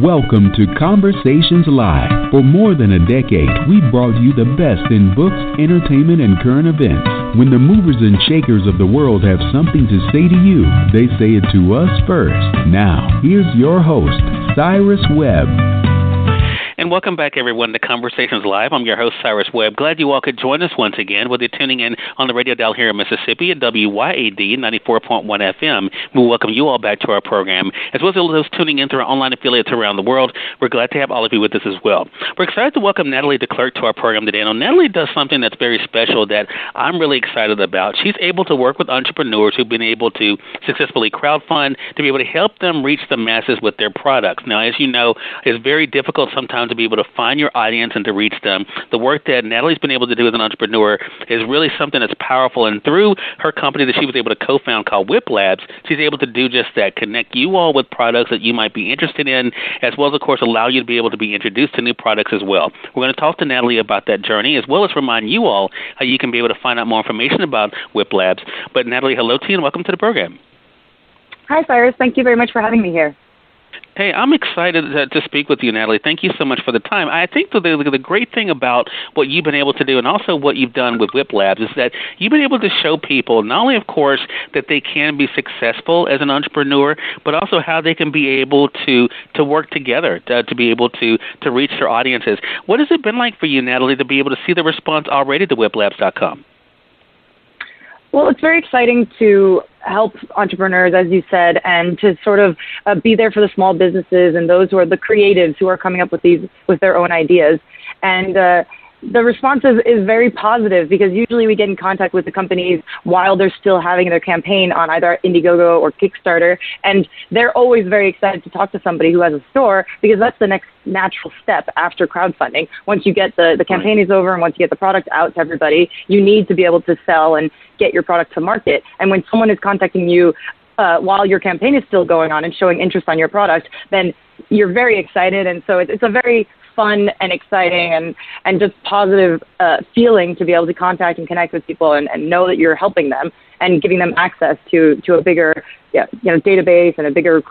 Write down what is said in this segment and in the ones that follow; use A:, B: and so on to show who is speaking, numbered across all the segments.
A: Welcome to Conversations Live. For more than a decade, we've brought you the best in books, entertainment, and current events. When the movers and shakers of the world have something to say to you, they say it to us first. Now, here's your host, Cyrus Webb.
B: And welcome back, everyone, to Conversations Live. I'm your host, Cyrus Webb. Glad you all could join us once again, whether you're tuning in on the radio dial here in Mississippi at WYAD 94.1 FM. We welcome you all back to our program, as well as those tuning in through our online affiliates around the world. We're glad to have all of you with us as well. We're excited to welcome Nathalie De Clercq to our program today. Now, Nathalie does something that's very special that I'm really excited about. She's able to work with entrepreneurs who've been able to successfully crowdfund to be able to help them reach the masses with their products. Now, as you know, it's very difficult sometimes to be able to find your audience and to reach them. The work that Nathalie's been able to do as an entrepreneur is really something that's powerful, and through her company that she was able to co-found called Wiplabs, she's able to do just that, connect you all with products that you might be interested in, as well as, of course, allow you to be able to be introduced to new products as well. We're going to talk to Nathalie about that journey, as well as remind you all how you can be able to find out more information about Wiplabs. But Nathalie, hello to you and welcome to the program.
C: Hi, Cyrus. Thank you very much for having me here.
B: Hey, I'm excited to speak with you, Nathalie. Thank you so much for the time. I think the great thing about what you've been able to do and also what you've done with Wiplabs is that you've been able to show people not only, of course, that they can be successful as an entrepreneur, but also how they can be able to work together to be able to reach their audiences. What has it been like for you, Nathalie, to be able to see the response already to Wiplabs.com?
C: Well, it's very exciting to help entrepreneurs, as you said, and to sort of be there for the small businesses and those who are the creatives who are coming up with their own ideas. And the response is very positive, because usually we get in contact with the companies while they're still having their campaign on either Indiegogo or Kickstarter, and they're always very excited to talk to somebody who has a store, because that's the next natural step after crowdfunding. Once you get the campaign is over and once you get the product out to everybody, you need to be able to sell and get your product to market. And when someone is contacting you while your campaign is still going on and showing interest on your product, then you're very excited. And so it's a very fun and exciting and just positive feeling to be able to contact and connect with people and know that you're helping them and giving them access to a bigger database and a bigger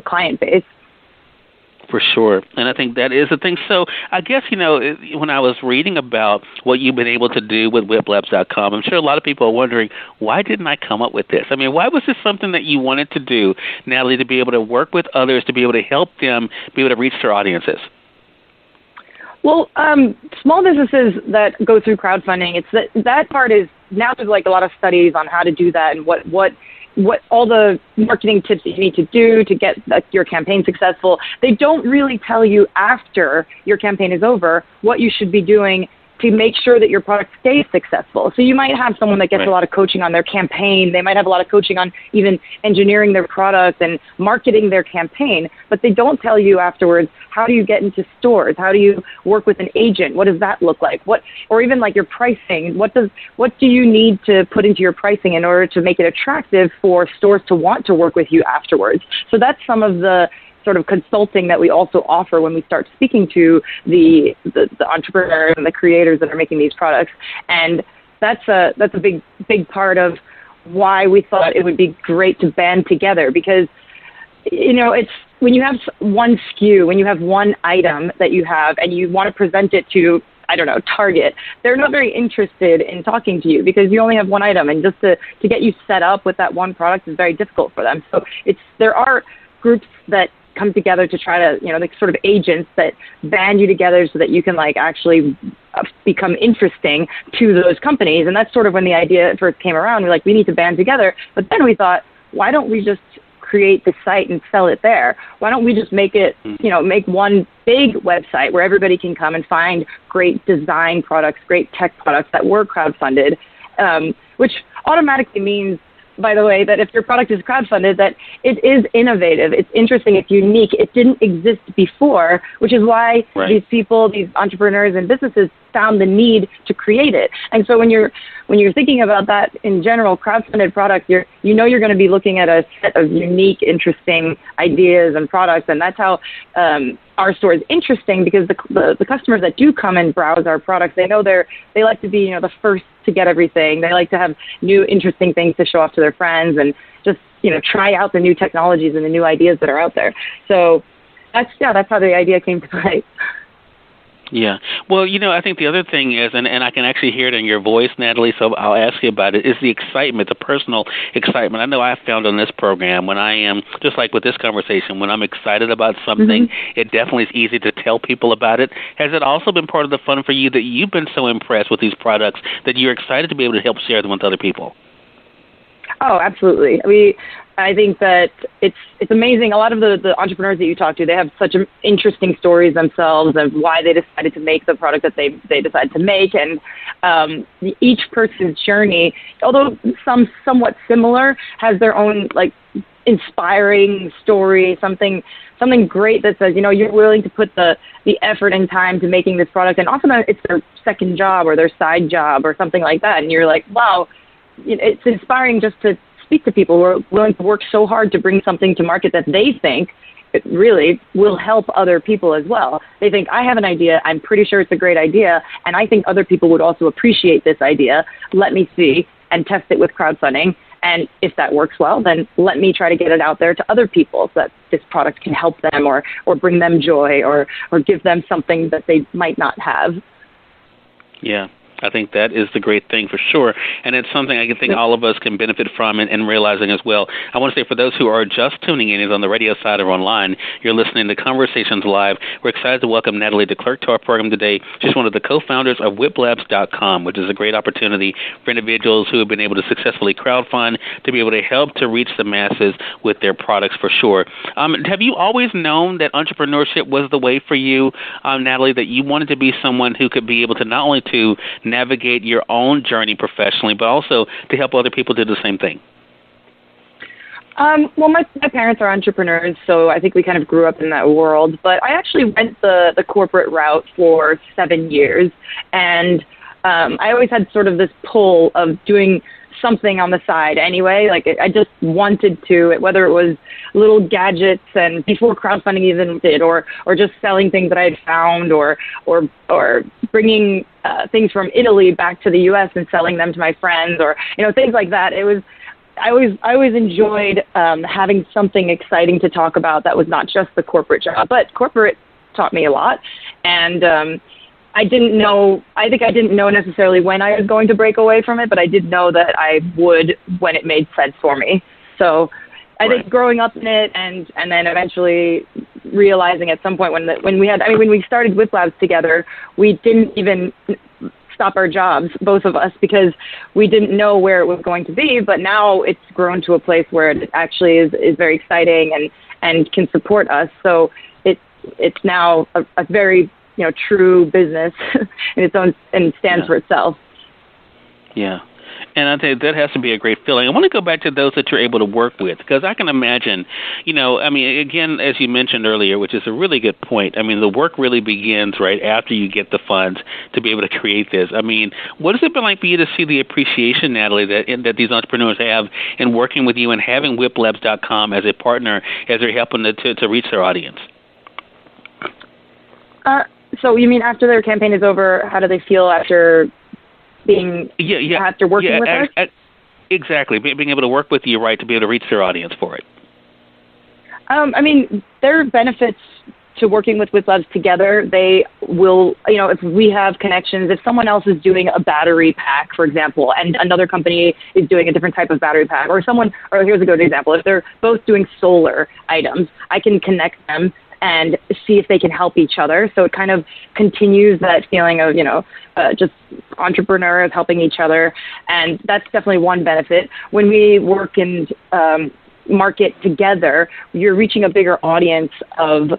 C: client base.
B: For sure. And I think that is the thing. So I guess, when I was reading about what you've been able to do with Wiplabs.com, I'm sure a lot of people are wondering, why didn't I come up with this? I mean, why was this something that you wanted to do, Nathalie, to be able to work with others, to be able to help them be able to reach their audiences?
C: Well, small businesses that go through crowdfunding, that part is, now there's like a lot of studies on how to do that and what all the marketing tips that you need to do to get your campaign successful. They don't really tell you after your campaign is over what you should be doing to make sure that your product stays successful. So you might have someone that gets a lot of coaching on their campaign. They might have a lot of coaching on even engineering their product and marketing their campaign, but they don't tell you afterwards, how do you get into stores? How do you work with an agent? What does that look like? Or even like your pricing, what do you need to put into your pricing in order to make it attractive for stores to want to work with you afterwards? So that's some of the sort of consulting that we also offer when we start speaking to the entrepreneurs and the creators that are making these products. And that's a big part of why we thought it would be great to band together, because it's when you have one SKU, when you have one item that you have and you want to present it to, I don't know, Target, they're not very interested in talking to you because you only have one item, and just to get you set up with that one product is very difficult for them. So there are groups that come together to try to, like sort of agents that band you together so that you can actually become interesting to those companies. And that's sort of when the idea first came around. We're like, we need to band together. But then we thought, why don't we just create the site and sell it there? Why don't we just make it, make one big website where everybody can come and find great design products, great tech products that were crowdfunded, which automatically means, by the way, that if your product is crowdfunded, that it is innovative, it's interesting, it's unique, it didn't exist before, which is why these people, these entrepreneurs and businesses found the need to create it. And so when you're thinking about that in general, crowdfunded products, you're going to be looking at a set of unique, interesting ideas and products, and that's how our store is interesting, because the customers that do come and browse our products, they know they like to be the first to get everything. They like to have new, interesting things to show off to their friends and just try out the new technologies and the new ideas that are out there. So that's how the idea came to play.
B: Yeah. Well, I think the other thing is, and I can actually hear it in your voice, Nathalie, so I'll ask you about it, is the excitement, the personal excitement. I know I've found on this program when I am, just like with this conversation, when I'm excited about something, it definitely is easy to tell people about it. Has it also been part of the fun for you that you've been so impressed with these products that you're excited to be able to help share them with other people?
C: Oh, absolutely. I think that it's amazing. A lot of the entrepreneurs that you talk to, they have such interesting stories themselves of why they decided to make the product that they decided to make. And each person's journey, although somewhat similar, has their own inspiring story, something great that says, you're willing to put the effort and time to making this product. And often it's their second job or their side job or something like that. And you're like, wow, it's inspiring just to speak to people who are willing to work so hard to bring something to market that they think it really will help other people as well. They think, I have an idea, I'm pretty sure it's a great idea, and I think other people would also appreciate this idea. Let me see and test it with crowdfunding. And if that works well, then let me try to get it out there to other people so that this product can help them or bring them joy or give them something that they might not have.
B: Yeah. I think that is the great thing for sure, and it's something I think all of us can benefit from and realizing as well. I want to say for those who are just tuning in, either on the radio side or online, you're listening to Conversations Live. We're excited to welcome Nathalie De Clercq to our program today. She's one of the co-founders of Wiplabs.com, which is a great opportunity for individuals who have been able to successfully crowdfund to be able to help to reach the masses with their products for sure. Have you always known that entrepreneurship was the way for you, Nathalie, that you wanted to be someone who could be able to not only to navigate your own journey professionally, but also to help other people do the same thing?
C: Well, my parents are entrepreneurs, so I think we kind of grew up in that world. But I actually went the corporate route for 7 years, and I always had sort of this pull of doing something on the side anyway. I just wanted to, whether it was little gadgets and before crowdfunding even did, or just selling things that I had found, or bringing things from Italy back to the U.S. and selling them to my friends, or things like that. I always enjoyed having something exciting to talk about that was not just the corporate job, but corporate taught me a lot. And I think I didn't know necessarily when I was going to break away from it, but I did know that I would when it made sense for me. So I think growing up in it and then eventually realizing at some point when we started Wiplabs together, we didn't even stop our jobs, both of us, because we didn't know where it was going to be. But now it's grown to a place where it actually is very exciting and can support us. So it's now a very true business in its own and stands for itself. Yeah.
B: And I think that has to be a great feeling. I want to go back to those that you're able to work with, because I can imagine, again, as you mentioned earlier, which is a really good point. The work really begins right after you get the funds to be able to create this. What has it been like for you to see the appreciation, Nathalie, that these entrepreneurs have in working with you and having Wiplabs.com as a partner as they're helping to reach their audience?
C: So you mean after their campaign is over, how do they feel after after working with us?
B: Exactly. Being able to work with you, right, to be able to reach their audience for it.
C: There are benefits to working with Wiplabs together. They will, if we have connections, if someone else is doing a battery pack, for example, and another company is doing a different type of battery pack, or here's a good example, if they're both doing solar items, I can connect them and see if they can help each other. So it kind of continues that feeling of, just entrepreneurs helping each other. And that's definitely one benefit. When we work and market together, you're reaching a bigger audience of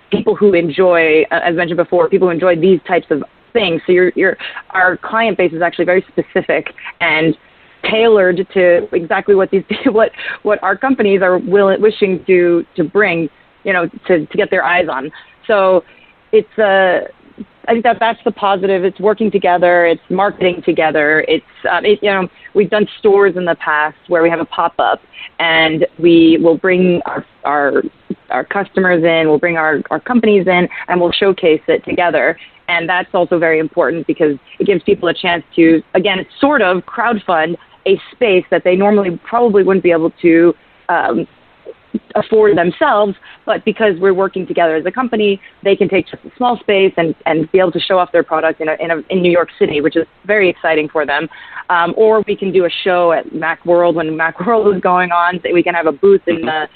C: people who enjoy, as mentioned before, people who enjoy these types of things. So our client base is actually very specific and tailored to exactly what what our companies are wishing to bring, to get their eyes on. So it's I think that's the positive. It's working together. It's marketing together. We've done stores in the past where we have a pop-up and we will bring our customers in, we'll bring our companies in, and we'll showcase it together. And that's also very important because it gives people a chance to, again, sort of crowdfund a space that they normally probably wouldn't be able to afford themselves, but because we're working together as a company, they can take just a small space and be able to show off their product in New York City, which is very exciting for them. Or we can do a show at Macworld when Macworld was going on. So we can have a booth in the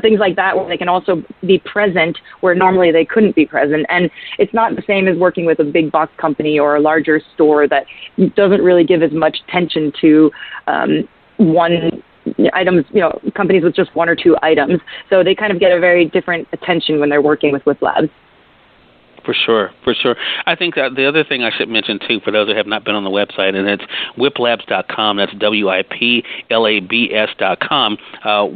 C: things like that where they can also be present where normally they couldn't be present. And it's not the same as working with a big box company or a larger store that doesn't really give as much attention to one items, companies with just one or two items. So they kind of get a very different attention when they're working with Wiplabs.
B: For sure. I think that the other thing I should mention, too, for those who have not been on the website, and it's wiplabs.com. That's WIPLABS.com.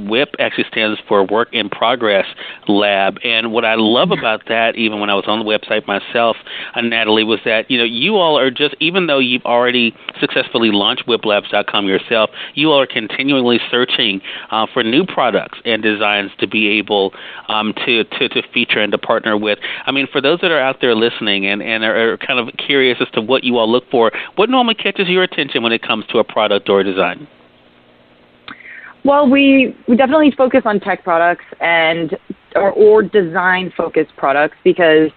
B: WIP actually stands for Work in Progress Lab. And what I love about that, even when I was on the website myself, Nathalie, was that, you all are just, even though you've already successfully launched wiplabs.com yourself, you all are continually searching for new products and designs to be able to feature and to partner with. I mean, for those that are out there listening and are kind of curious as to what you all look for, what normally catches your attention when it comes to a product or a design?
C: Well, we definitely focus on tech products or design-focused products because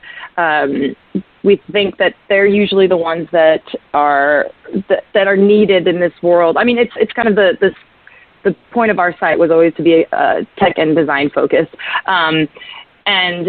C: we think that they're usually the ones that are needed in this world. I mean, it's kind of the point of our site was always to be tech and design focused, and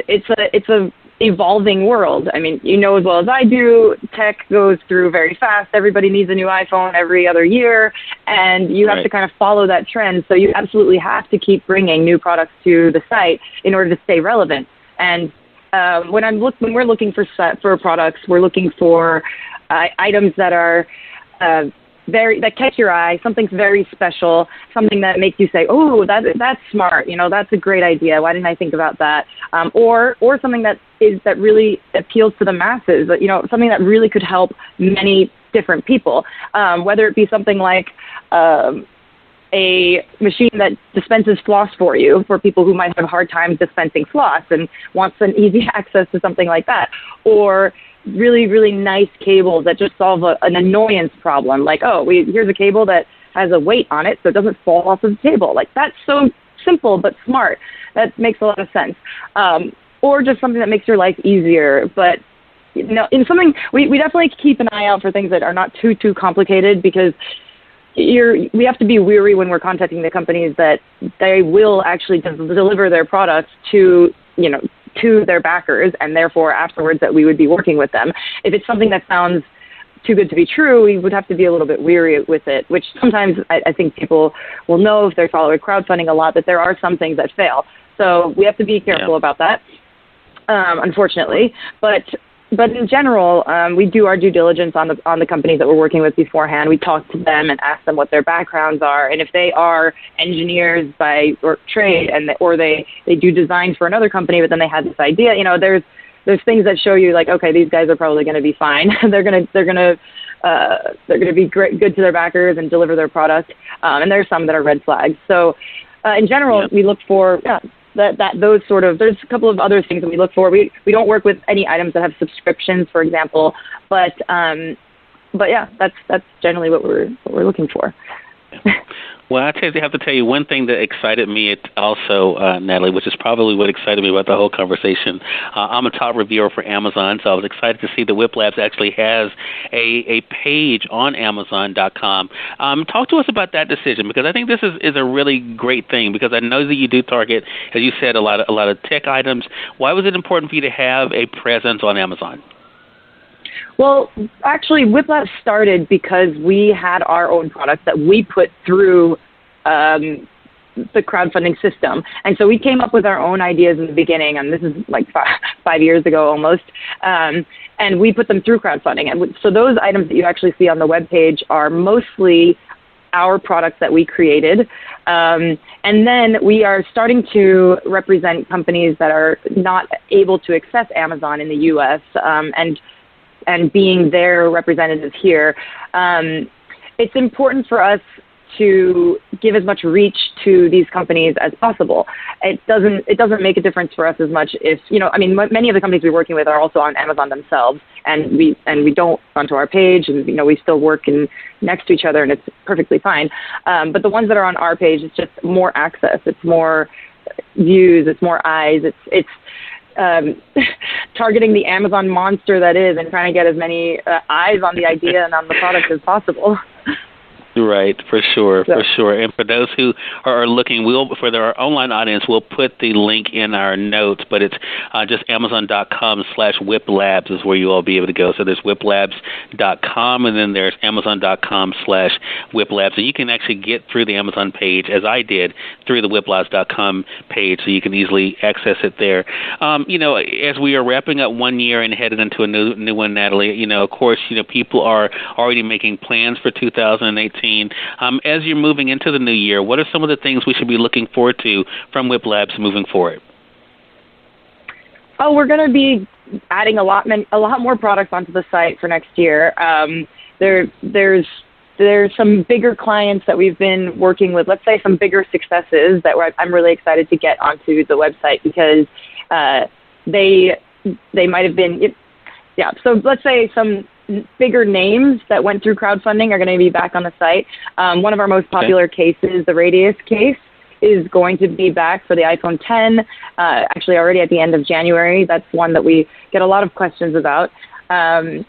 C: it's a evolving world. I mean, as well as I do, tech goes through very fast. Everybody needs a new iPhone every other year, and you have to kind of follow that trend. So you absolutely have to keep bringing new products to the site in order to stay relevant. And when we're looking for products, we're looking for items that are that catch your eye, something's very special, something that makes you say, oh, that's smart, that's a great idea. Why didn't I think about that? Or something that really appeals to the masses, something that really could help many different people, whether it be something like a machine that dispenses floss for you, for people who might have a hard time dispensing floss and wants an easy access to something like that, or really, really nice cables that just solve an annoyance problem. Like, here's a cable that has a weight on it so it doesn't fall off of the table. Like, that's so simple but smart. That makes a lot of sense. Or just something that makes your life easier. But, in something, we definitely keep an eye out for things that are not too complicated because we have to be wary when we're contacting the companies that they will actually deliver their products to their backers, and therefore afterwards that we would be working with them. If it's something that sounds too good to be true, we would have to be a little bit weary with it, which sometimes I think people will know if they're following crowdfunding a lot that there are some things that fail. So we have to be careful about that, unfortunately. But in general, we do our due diligence on the companies that we're working with beforehand. We talk to them and ask them what their backgrounds are, and if they are engineers by trade or they do design for another company, but then they had this idea. There's things that show you like, okay, these guys are probably going to be fine. they're gonna be good to their backers and deliver their product. And there's some that are red flags. So in general, we look for those sort of, there's a couple of other things that we look for. We don't work with any items that have subscriptions, for example, but yeah, that's generally what we're looking for.
B: Well, I have to tell you one thing that excited me also, Nathalie, which is probably what excited me about the whole conversation. I'm a top reviewer for Amazon, so I was excited to see that Wiplabs actually has a page on Amazon.com. Talk to us about that decision, because I think this is a really great thing, because I know that you do target, as you said, a lot of tech items. Why was it important for you to have a presence on Amazon?
C: Well, actually, Wiplabs started because we had our own products that we put through the crowdfunding system. And so we came up with our own ideas in the beginning, and this is like 5 years ago almost, and we put them through crowdfunding. And so those items that you actually see on the webpage are mostly our products that we created. And then we are starting to represent companies that are not able to access Amazon in the U.S., and being their representatives here. It's important for us to give as much reach to these companies as possible. It doesn't make a difference for us as much if, many of the companies we're working with are also on Amazon themselves, and we don't onto our page, and we still work next to each other, and it's perfectly fine. But the ones that are on our page, it's just more access, it's more views, it's more eyes, it's targeting the Amazon monster that is, and trying to get as many eyes on the idea and on the product as possible.
B: Right, for sure. And for those who are looking, for our online audience, we'll put the link in our notes, but it's just Amazon.com/Wiplabs is where you all be able to go. So there's Wiplabs.com, and then there's Amazon.com/Wiplabs. And you can actually get through the Amazon page, as I did, through the Wiplabs.com page, so you can easily access it there. As we are wrapping up 1 year and headed into a new one, Nathalie, of course, people are already making plans for 2018. As you're moving into the new year, what are some of the things we should be looking forward to from Wiplabs moving forward?
C: Oh, we're going to be adding a lot more products onto the site for next year. There's some bigger clients that we've been working with, let's say some bigger successes that I'm really excited to get onto the website, because they might have been, so let's say some bigger names that went through crowdfunding are going to be back on the site. One of our most popular cases, the Radius case, is going to be back for the iPhone 10, actually already at the end of January. That's one that we get a lot of questions about. And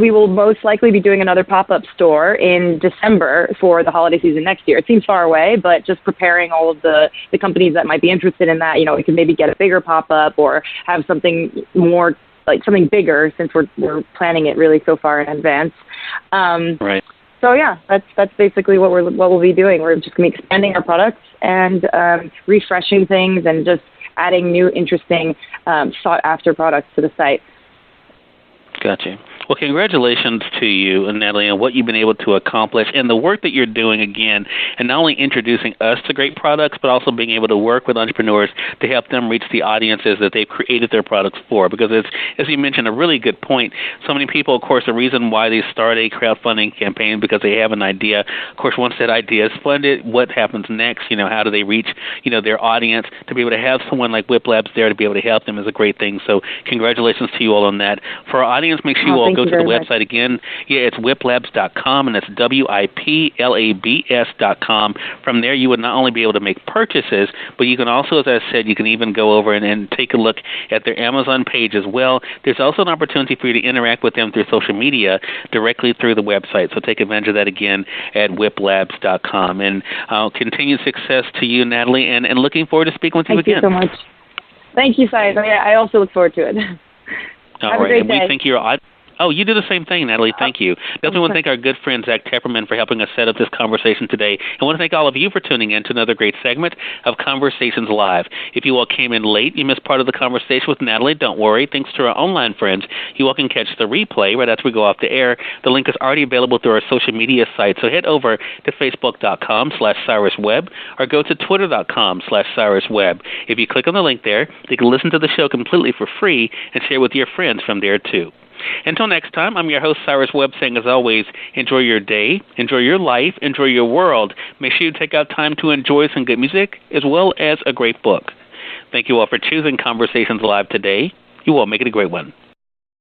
C: we will most likely be doing another pop-up store in December for the holiday season next year. It seems far away, but just preparing all of the companies that might be interested in that, we can maybe get a bigger pop-up or have something more, like something bigger, since we're planning it really so far in advance.
B: Right.
C: So that's basically what we'll be doing. We're just going to be expanding our products and refreshing things and just adding new, interesting, sought-after products to the site.
B: Gotcha. Well, congratulations to you, Nathalie, on what you've been able to accomplish and the work that you're doing, again, and not only introducing us to great products, but also being able to work with entrepreneurs to help them reach the audiences that they've created their products for. Because it's, as you mentioned, a really good point. So many people, of course, the reason why they start a crowdfunding campaign because they have an idea. Of course, once that idea is funded, what happens next? How do they reach, their audience? To be able to have someone like Wiplabs there to be able to help them is a great thing. So congratulations to you all on that. For our audience, make sure you all go to the website again. Yeah, it's Wiplabs.com, and that's Wiplabs.com. From there, you would not only be able to make purchases, but you can also, as I said, you can even go over and take a look at their Amazon page as well. There's also an opportunity for you to interact with them through social media directly through the website. So take advantage of that again at Wiplabs.com. And continued success to you, Nathalie, and looking forward to speaking with you again.
C: Thank you so much. Thank you, Cyrus. I also look forward to it.
B: All right, and we think you're. Oh, you do the same thing, Nathalie. Thank you. Definitely want to thank our good friend, Zach Tepperman, for helping us set up this conversation today. I want to thank all of you for tuning in to another great segment of Conversations Live. If you all came in late, you missed part of the conversation with Nathalie, don't worry. Thanks to our online friends, you all can catch the replay right after we go off the air. The link is already available through our social media site, so head over to Facebook.com/CyrusWebb or go to Twitter.com/CyrusWebb. If you click on the link there, you can listen to the show completely for free and share with your friends from there, too. Until next time, I'm your host, Cyrus Webb, saying, as always, enjoy your day, enjoy your life, enjoy your world. Make sure you take out time to enjoy some good music as well as a great book. Thank you all for choosing Conversations Live today. You all make it a great one.